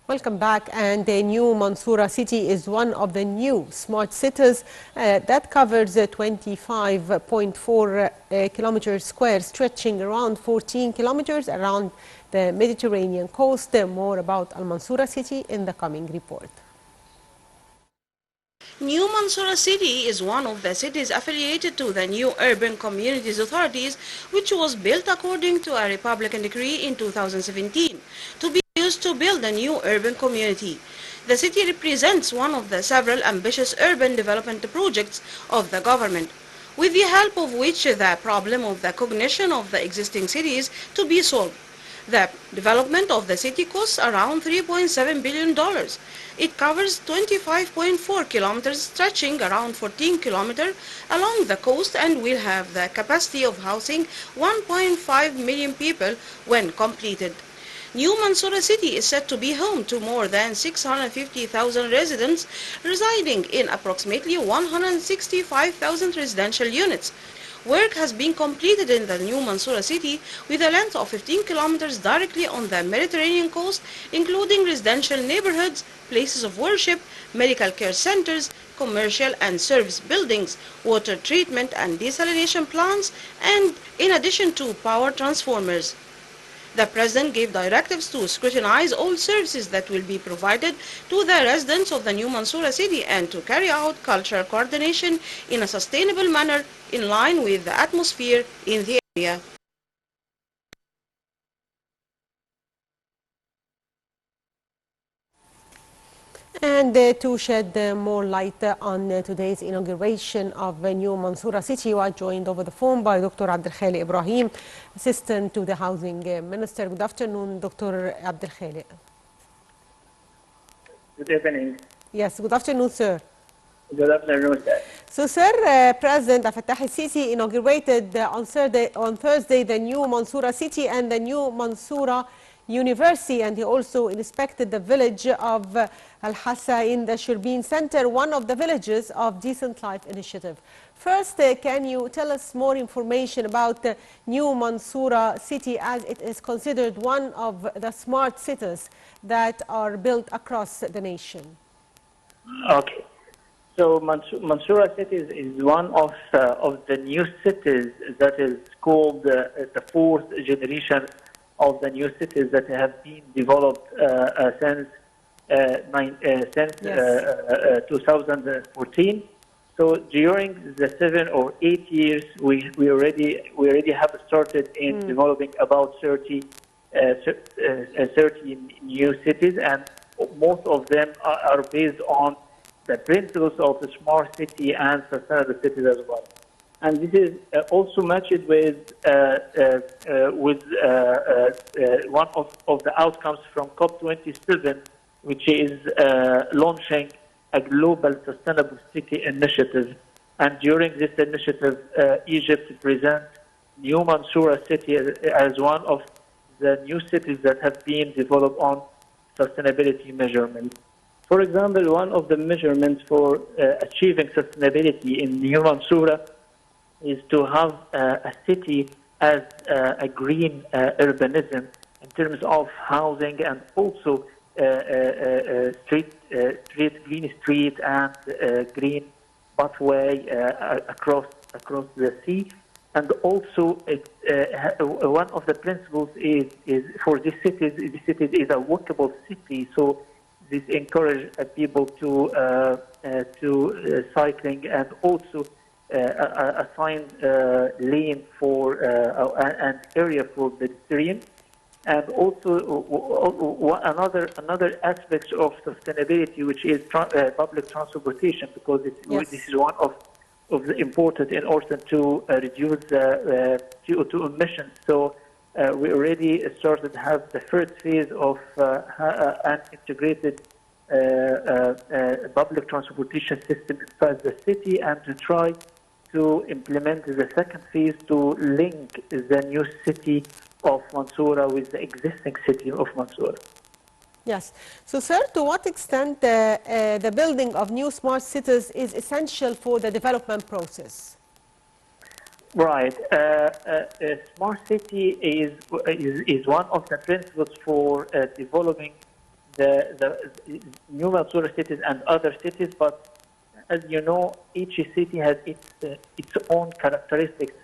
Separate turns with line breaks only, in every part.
Welcome back. And the new Mansoura city is one of the new smart cities that covers 25.4 kilometers square, stretching around 14 kilometers around the Mediterranean coast. More about Al Mansoura city in the coming report.
New Mansoura City is one of the cities affiliated to the new Urban Communities Authorities, which was built according to a Republican decree in 2017 to be used to build a new urban community. The city represents one of the several ambitious urban development projects of the government, with the help of which the problem of the cognition of the existing cities to be solved. The development of the city costs around $3.7 billion. It covers 25.4 kilometers, stretching around 14 kilometers along the coast, and will have the capacity of housing 1.5 million people when completed. New Mansoura City is said to be home to more than 650,000 residents residing in approximately 165,000 residential units. Work has been completed in the new Mansoura city with a length of 15 kilometers directly on the Mediterranean coast, including residential neighborhoods, places of worship, medical care centers, commercial and service buildings, water treatment and desalination plants, and in addition to power transformers. The President gave directives to scrutinize all services that will be provided to the residents of the new Mansoura city and to carry out cultural coordination in a sustainable manner in line with the atmosphere in the area.
And to shed more light on today's inauguration of the new Mansoura city, we are joined over the phone by Dr. Abdel Khali Ibrahim, Assistant to the Housing Minister. Good afternoon, Dr. Abdel Khali.
Good evening.
Yes, good afternoon, sir.
Good afternoon, sir.
So, sir, President Fattah al-Sisi inaugurated on Thursday the new Mansoura city and the new Mansoura University, and he also inspected the village of Al-Hassa in the Shirbin Center, one of the villages of Decent Life Initiative. First, can you tell us more information about the new Mansoura city, as it is considered one of the smart cities that are built across the nation?
Okay. So Mansoura city is one of the new cities that is called the fourth generation of the new cities that have been developed since 2014. So during the 7 or 8 years, we already have started in developing about 30 new cities, and most of them are based on the principles of the smart city and sustainable cities as well. And this is also matched with one of the outcomes from COP27, which is launching a global sustainable city initiative. And during this initiative, Egypt presents New Mansoura city as one of the new cities that have been developed on sustainability measurements. For example, one of the measurements for achieving sustainability in New Mansoura is to have a city as a green urbanism in terms of housing, and also green street and green pathway across the sea. And also, one of the principles is for this city is a walkable city. So this encourages people to cycling, and also assign lane for an area for pedestrians. And also another aspect of sustainability, which is public transportation, because this is one of the important in order to reduce CO2 emissions. So we already started to have the first phase of an integrated public transportation system inside the city, and to try to implement the second phase to link the new city of Mansoura with the existing city of Mansoura.
Yes. So, sir, to what extent the building of new smart cities is essential for the development process?
Right. Smart city is one of the principles for developing the New Mansoura cities and other cities, but as you know, each city has its own characteristics.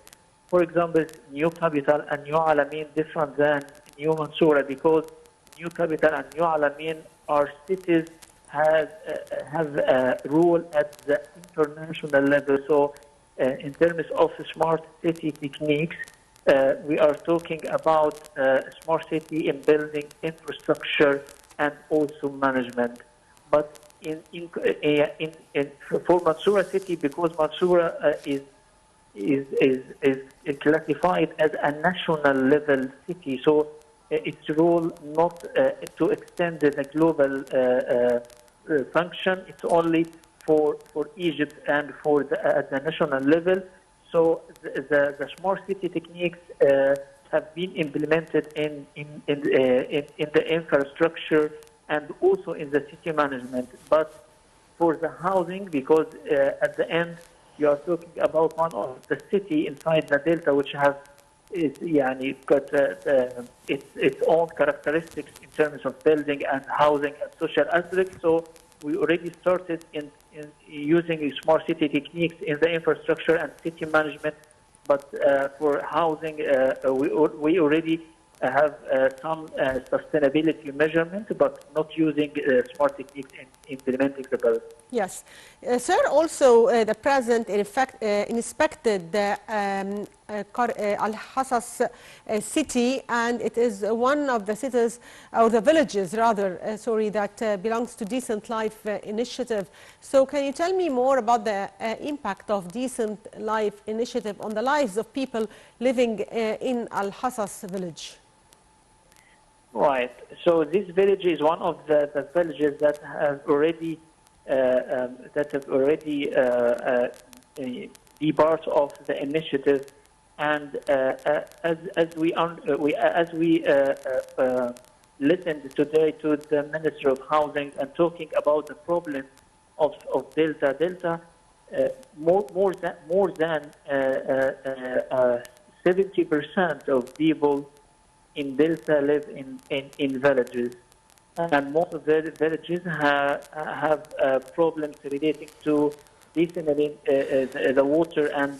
For example, New Capital and New Alamein different than New Mansoura because New Capital and New Alamein are cities have a role at the international level. So, in terms of smart city techniques, we are talking about smart city in building infrastructure and also management. But for Mansoura city, because Mansoura is classified as a national level city, so its role not to extend the global function. It's only for Egypt and for at the national level. So the smart city techniques have been implemented in the infrastructure and also in the city management. But for the housing, because at the end you are talking about one of the city inside the delta which has got its own characteristics in terms of building and housing and social aspects. So we already started in using smart city techniques in the infrastructure and city management. But for housing, we already have some sustainability measurement, but not using smart techniques in implementing the bill.
Yes. Sir, also the President in fact inspected the Al-Hassas city, and it is one of the cities, or the villages rather, that belongs to Decent Life initiative. So can you tell me more about the impact of Decent Life initiative on the lives of people living in Al-Hassas village?
Right. So this village is one of the villages that have already be part of the initiative, and as we listened today to the Minister of Housing and talking about the problem of Delta, more than 70% of people in Delta live in villages, and most of the villages have problems relating to desalination, the water and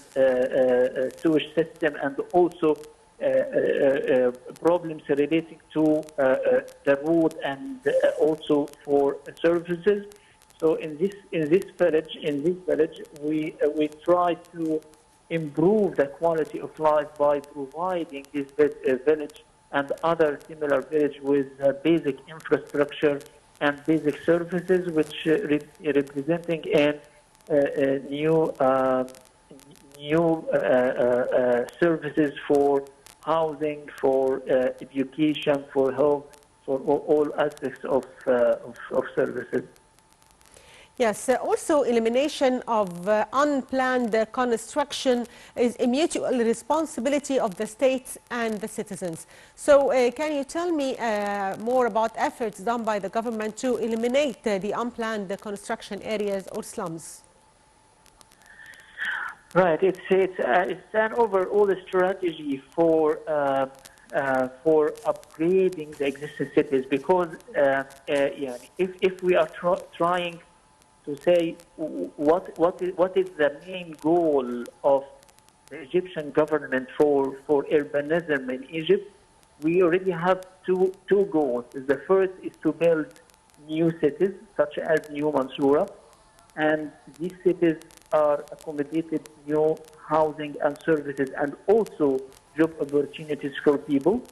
sewage system, and also problems relating to the road and also for services. So in this village, we try to improve the quality of life by providing this village and other similar village with basic infrastructure and basic services, which representing in new services for housing, for education, for health, for all aspects of services.
Yes, also elimination of unplanned construction is a mutual responsibility of the states and the citizens. So can you tell me more about efforts done by the government to eliminate the unplanned construction areas or slums?
Right, it's an overall strategy for upgrading the existing cities, because if we are trying to say what is the main goal of the Egyptian government for urbanism in Egypt, we already have two goals. The first is to build new cities such as New Mansoura, and these cities are accommodated new housing and services and also job opportunities for people.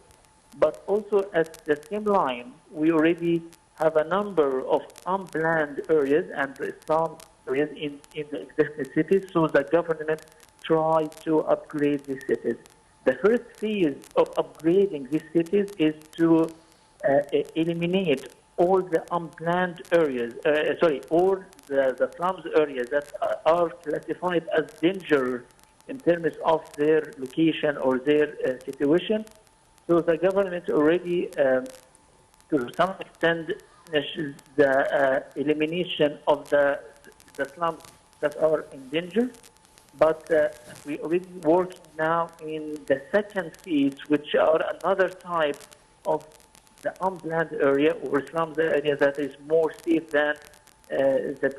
But also at the same line, we already have a number of unplanned areas and some areas in the existing cities, so the government tries to upgrade these cities. The first phase of upgrading these cities is to eliminate all the unplanned areas, all the slums areas that are classified as danger in terms of their location or their situation. So the government already, to some extent, the elimination of the slums that are in danger. But we already working now in the second phase, which are another type of the unplanned area or slums area that is more safe than the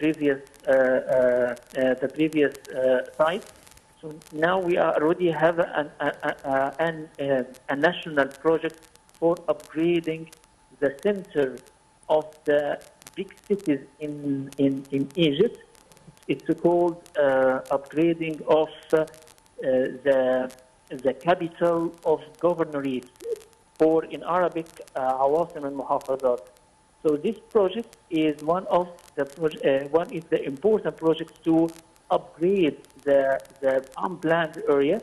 previous site. So now we already have a national project for upgrading the center of the big cities in Egypt. It's called upgrading of the capital of governorates, or in Arabic, عواصم المحافظات. So this project is one of the important projects to upgrade the unplanned area.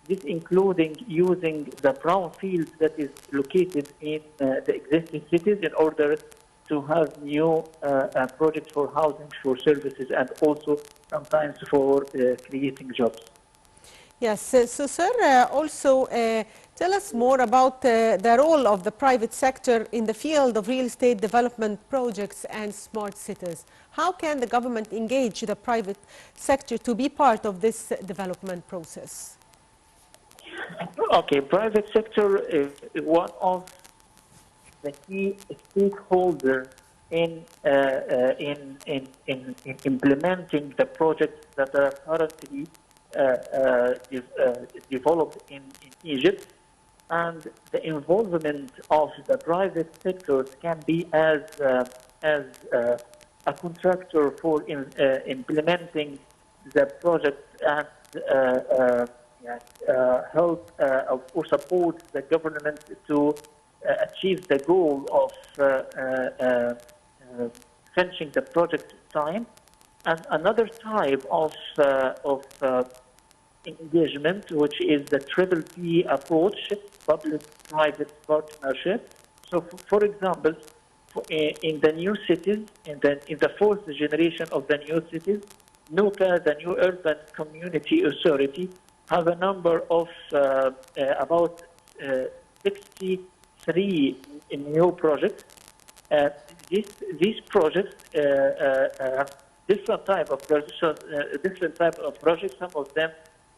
This including using the brownfield that is located in the existing cities in order to have new projects for housing, for services, and also sometimes for creating jobs.
Yes, so sir, also tell us more about the role of the private sector in the field of real estate development projects and smart cities. How can the government engage the private sector to be part of this development process?
Okay, private sector is one of the key stakeholders in implementing the projects that are currently developed in Egypt, and the involvement of the private sectors can be as a contractor for implementing the project and help or support the government to achieve the goal of finishing the project time. And another type of engagement, which is the triple P approach, public-private partnership. So, for example, in the new cities, in the fourth generation of the new cities, NUCA, the New Urban Community Authority, have a number of about 63 new projects. These projects different type of projects. Some of them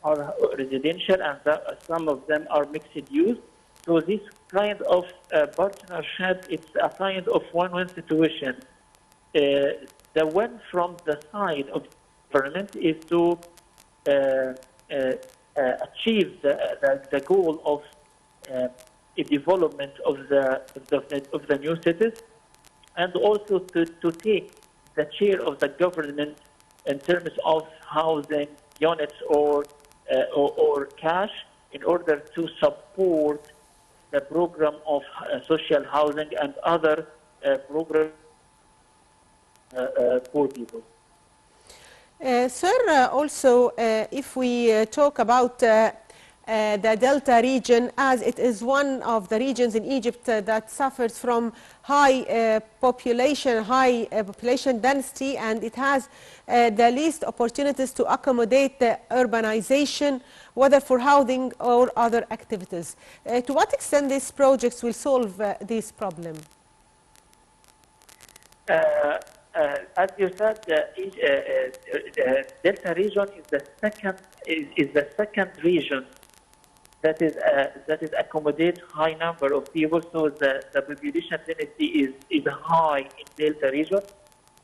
are residential, and some of them are mixed use. So this kind of partnership, it's a kind of win-win situation. The win from the side of government is to achieve the goal of the development of the new cities, and also to take the share of the government in terms of housing units or cash in order to support the program of social housing and other programs for people.
Sir, also, if we talk about the Delta region, as it is one of the regions in Egypt that suffers from high population density, and it has the least opportunities to accommodate the urbanization, whether for housing or other activities. To what extent these projects will solve this problem?
As you said, the Delta region is the second region that is accommodate high number of people. So the population density is high in Delta region,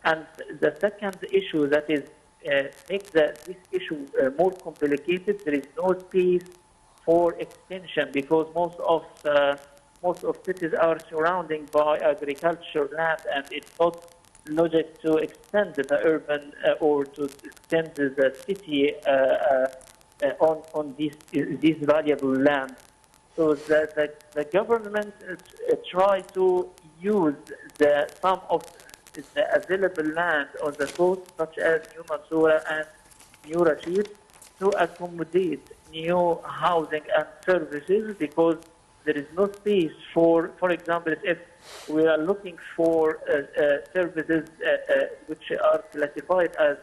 and the second issue that is makes this issue more complicated. There is no space for extension because most of cities are surrounded by agricultural land, and it's not logic to extend the urban or to extend the city on this valuable land. So the government try to use some of the available land on the coast, such as New Mansoura and New Rashid, to accommodate new housing and services, because there is no space for example, if we are looking for services which are classified as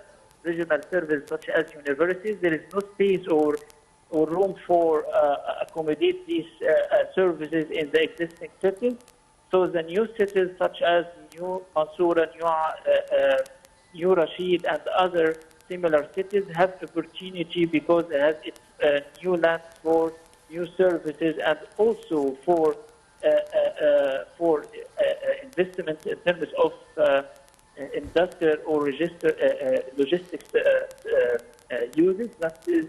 regional services, such as universities, there is no space or room for accommodate these services in the existing cities. So the new cities, such as New Mansoura, New Rashid, and other similar cities, have opportunity because it has its new land for new services, and also for for investment in terms of industrial or logistics uses, that is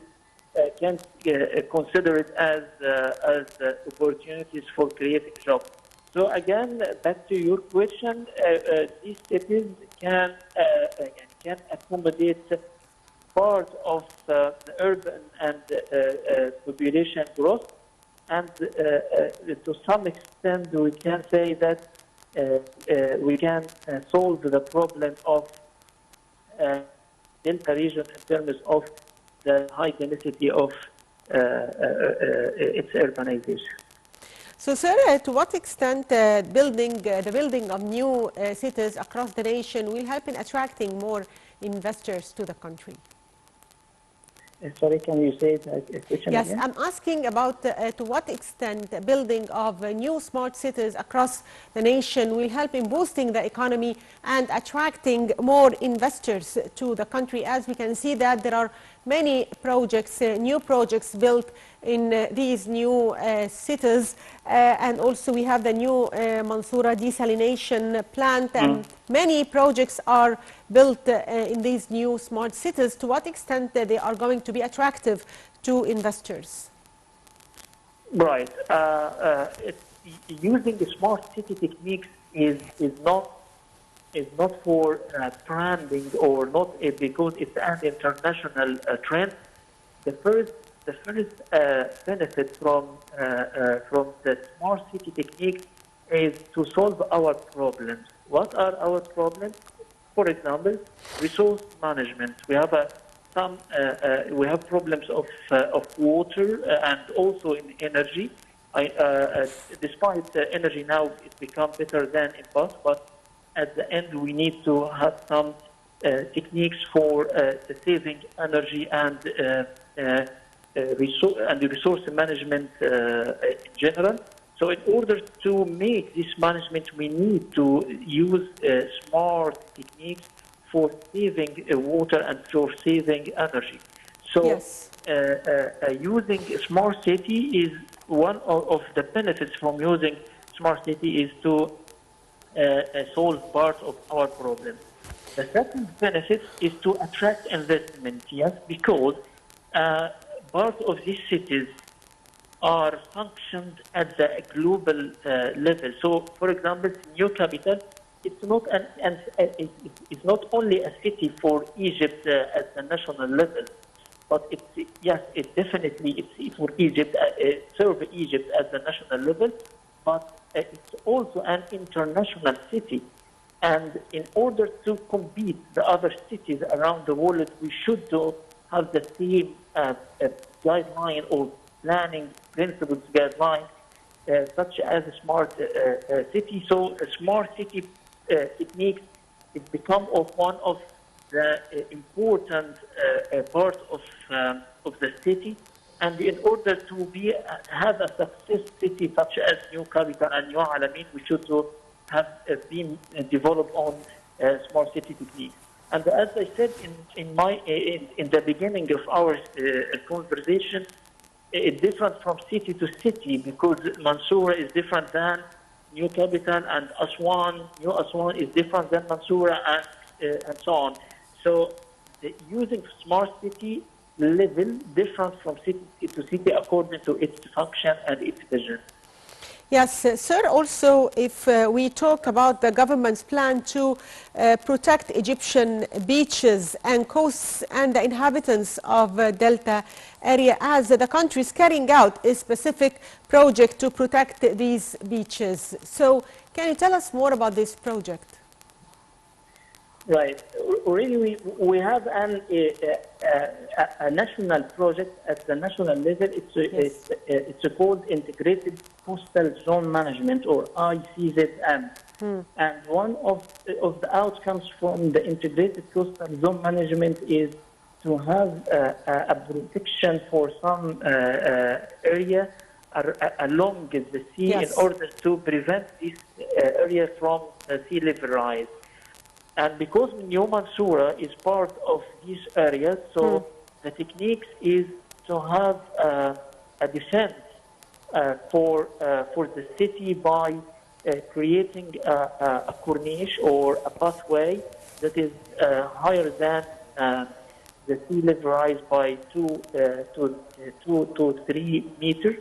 can consider it as opportunities for creating jobs. So again, back to your question, these cities can accommodate part of the urban and population growth, and to some extent we can say that we can solve the problem of Delta region in terms of the high density of its urbanization.
So, sir, to what extent the building of new cities across the nation will help in attracting more investors to the country?
Sorry, can you say that question
Yes,
again?
I'm asking about to what extent the building of new smart cities across the nation will help in boosting the economy and attracting more investors to the country, as we can see that there are many projects, new projects built in these new cities, and also we have the new Mansoura desalination plant, and many projects are built in these new smart cities. To what extent they are going to be attractive to investors?
Right. Using the smart city techniques is not for branding or not because it's an international trend. The first benefit from the smart city techniques is to solve our problems. What are our problems? For example, resource management. We have we have problems of water and also in energy. Despite energy now, it's become better than in past, but at the end we need to have some techniques for saving energy and resource management in general. So in order to make this management, we need to use smart techniques for saving water and for saving energy. So
Yes.
using smart city is one of the benefits from using smart city is to solve part of our problem. The second benefit is to attract investment, yes, because part of these cities are functioned at the global level. So, for example, new capital, it's not only a city for Egypt at the national level, but it definitely it's for Egypt, serve Egypt at the national level, but it's also an international city. And in order to compete the other cities around the world, we should have the same guideline or planning principles guideline, such as a smart city. So a smart city techniques it become one of the important part of the city. And in order to have a success city such as New Capital and New Alamein, we should have been developed on smart city techniques. And as I said in the beginning of our conversation, it's different from city to city because Mansoura is different than New Capital and Aswan. New Aswan is different than Mansoura and so on. So using smart city level different from city to city according to its function and its vision.
Yes, sir. Also, if we talk about the government's plan to protect Egyptian beaches and coasts and the inhabitants of Delta area, as the country is carrying out a specific project to protect these beaches. So, can you tell us more about this project?
Right. Really, we have a national project at the national level. It's called Integrated Coastal Zone Management, or ICZM. And one of the outcomes from the Integrated Coastal Zone Management is to have a protection for some area along the sea in order to prevent this area from sea level rise. And because New Mansoura is part of these areas, so the techniques is to have a defense for the city by creating a corniche or a pathway that is higher than the sea level rise by 2 to 3 meters,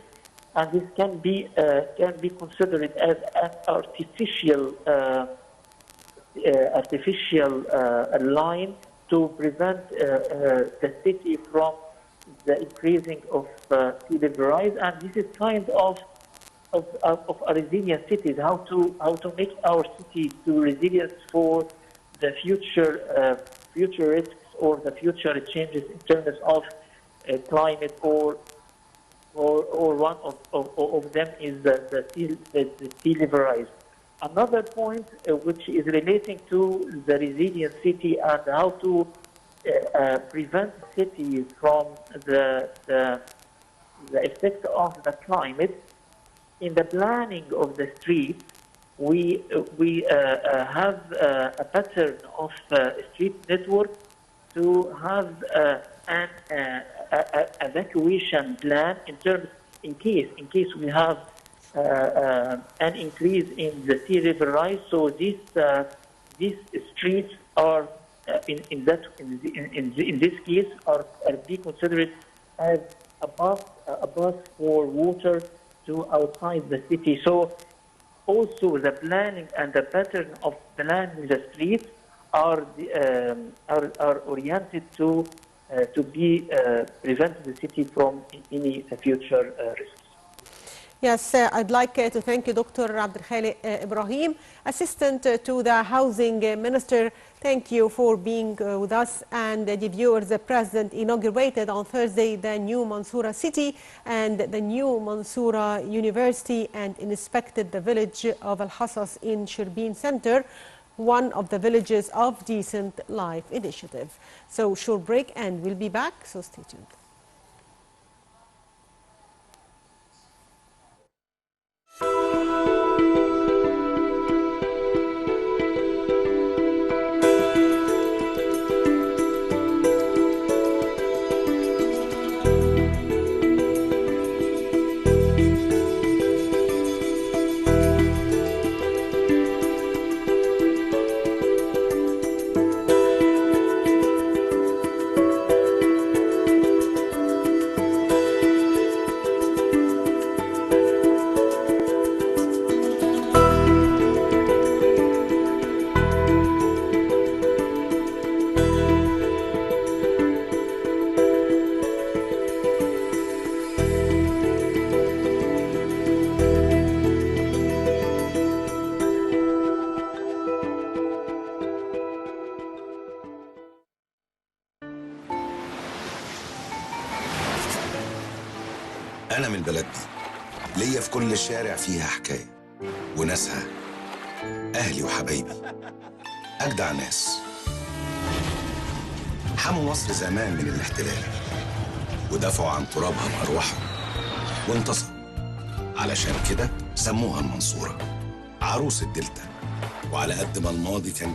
and this can be considered as an artificial line to prevent the city from the increasing of sea level rise. And this is kind of a resilient cities, how to make our city to resilient for the future risks or the future changes in terms of climate, or one of them is the sea level rise. Another point which is relating to the resilient city and how to prevent cities from the effect of the climate. In the planning of the street, we have a pattern of street network to have an evacuation plan in case we have an increase in the sea level rise. So these streets are in this case are be considered as a bus for water to outside the city. So also the planning and the pattern of planning the streets are oriented to be prevent the city from any future risks.
Yes, I'd like to thank you, Dr. Abdelkhaliq Ibrahim, Assistant to the Housing Minister. Thank you for being with us. And the viewers, the President inaugurated on Thursday the new Mansoura city and the new Mansoura University, and inspected the village of Al-Hassas in Shirbin Center, one of the villages of Decent Life initiative. So short break and we'll be back, so stay tuned.
أنا من البلد دي، ليا في كل شارع فيها حكاية، وناسها أهلي وحبايبي، أجدع ناس. حموا مصر زمان من الاحتلال، ودافعوا عن ترابها بأرواحهم، وانتصروا. علشان كده سموها المنصورة، عروس الدلتا. وعلى قد ما الماضي كان